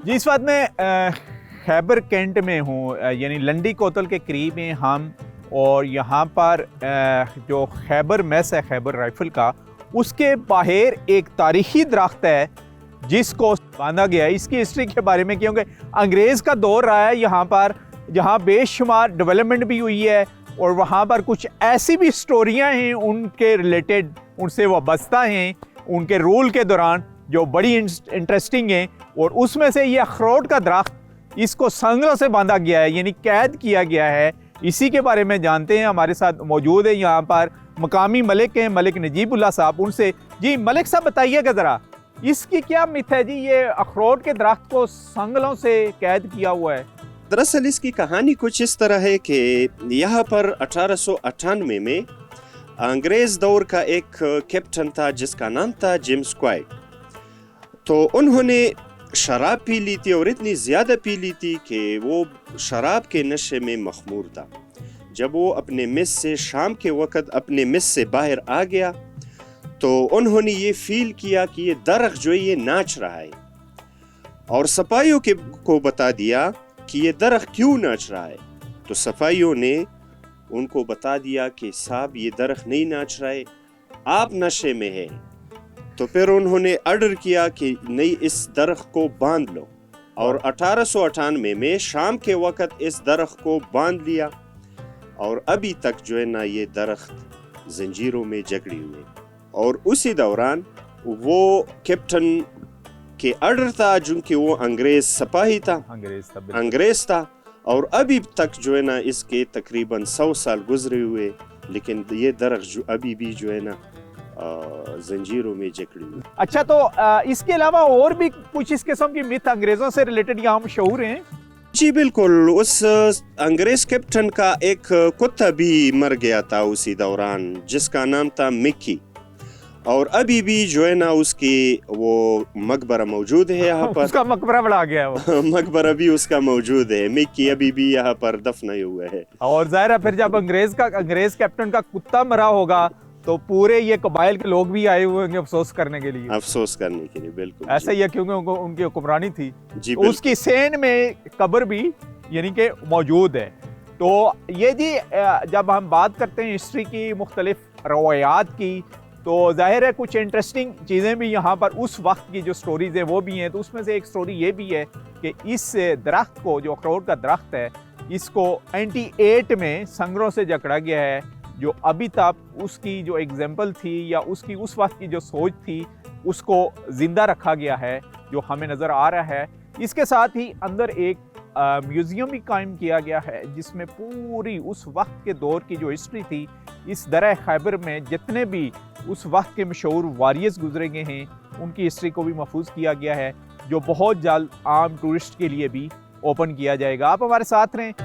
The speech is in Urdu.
جی اس وقت میں خیبر کینٹ میں ہوں، یعنی لنڈی کوتل کے قریب ہیں ہم، اور یہاں پر جو خیبر میس ہے خیبر رائفل کا، اس کے باہر ایک تاریخی درخت ہے جس کو باندھا گیا ہے۔ اس کی ہسٹری کے بارے میں کیونکہ انگریز کا دور رہا ہے یہاں پر، جہاں بے شمار ڈیولپمنٹ بھی ہوئی ہے، اور وہاں پر کچھ ایسی بھی سٹوریاں ہیں ان کے ریلیٹڈ، ان سے وابستہ ہیں ان کے رول کے دوران، جو بڑی انٹرسٹنگ ہیں۔ اور اس میں سے یہ اخروٹ کا درخت، اس کو سنگلوں سے باندھا گیا ہے، یعنی قید کیا گیا ہے۔ اسی کے بارے میں جانتے ہیں، ہمارے ساتھ موجود ہے یہاں پر مقامی ملک ہیں، ملک نجیب اللہ صاحب، ان سے جی ملک صاحب بتائیے گا ذرا اس کی کیا مت ہے جی، یہ اخروٹ کے درخت کو سنگلوں سے قید کیا ہوا ہے؟ دراصل اس کی کہانی کچھ اس طرح ہے کہ یہاں پر 1898 میں انگریز دور کا ایک کیپٹن تھا جس کا نام تھا جیمز کوائے، تو انہوں نے شراب پی لی تھی اور اتنی زیادہ پی لی تھی کہ وہ شراب کے نشے میں مخمور تھا۔ جب وہ اپنے مس سے شام کے وقت اپنے مس سے باہر آ گیا تو انہوں نے یہ فیل کیا کہ یہ درخت جو ہے یہ ناچ رہا ہے، اور صفائیوں کو بتا دیا کہ یہ درخت کیوں ناچ رہا ہے۔ تو صفائیوں نے ان کو بتا دیا کہ صاحب یہ درخت نہیں ناچ رہا ہے، آپ نشے میں ہیں۔ تو پھر انہوں نے آرڈر کیا کہ نہیں، اس درخت کو باندھ لو، اور 1898 میں شام کے وقت اس درخت کو باندھ لیا، اور ابھی تک جو ہے نا یہ درخت زنجیروں میں جکڑی ہوئے۔ اور اسی دوران وہ کیپٹن کے آرڈر تھا، چونکہ وہ انگریز سپاہی تھا، انگریز تھا، اور ابھی تک جو ہے نا اس کے تقریباً 100 سال گزرے ہوئے، لیکن یہ درخت جو ابھی بھی جو ہے نا زنجیروں میں جکڑی ہوئی۔ اچھا، تو اس کے علاوہ اور بھی کچھ اس قسم کی مت انگریزوں سے ریلیٹڈ یہاں مشہور ہیں؟ جی بالکل، اس انگریز کیپٹن کا ایک کتا بھی مر گیا تھا اسی دوران جس کا نام تھا مکی، اور ابھی بھی جو ہے نا اس کی وہ مقبرہ موجود ہے یہاں پر، اس کا مقبرہ بنا گیا ہے، مقبرہ بھی اس کا موجود ہے، مکی ابھی بھی یہاں پر دفنائے ہوئے ہے۔ اور ظاہر ہے پھر جب انگریز کیپٹن کا کتا مرا ہوگا تو پورے یہ قبائل کے لوگ بھی آئے ہوئے ہوں گے افسوس کرنے کے لیے، افسوس کرنے کے لیے، بالکل ایسا ہی ہے، کیونکہ ان کی حکمرانی تھی جی، اس کی سین میں قبر بھی یعنی کہ موجود ہے۔ تو یہ جی جب ہم بات کرتے ہیں ہسٹری کی مختلف روایات کی، تو ظاہر ہے کچھ انٹرسٹنگ چیزیں بھی یہاں پر اس وقت کی جو سٹوریز ہیں وہ بھی ہیں۔ تو اس میں سے ایک سٹوری یہ بھی ہے کہ اس درخت کو، جو اخروٹ کا درخت ہے، اس کو 98 میں سنگروں سے جکڑا گیا ہے، جو ابھی تک اس کی جو ایگزامپل تھی یا اس کی اس وقت کی جو سوچ تھی اس کو زندہ رکھا گیا ہے، جو ہمیں نظر آ رہا ہے۔ اس کے ساتھ ہی اندر ایک میوزیم بھی قائم کیا گیا ہے جس میں پوری اس وقت کے دور کی جو ہسٹری تھی، اس درہ خیبر میں جتنے بھی اس وقت کے مشہور واریئرز گزرے گئے ہیں ان کی ہسٹری کو بھی محفوظ کیا گیا ہے، جو بہت جلد عام ٹورسٹ کے لیے بھی اوپن کیا جائے گا۔ آپ ہمارے ساتھ رہیں۔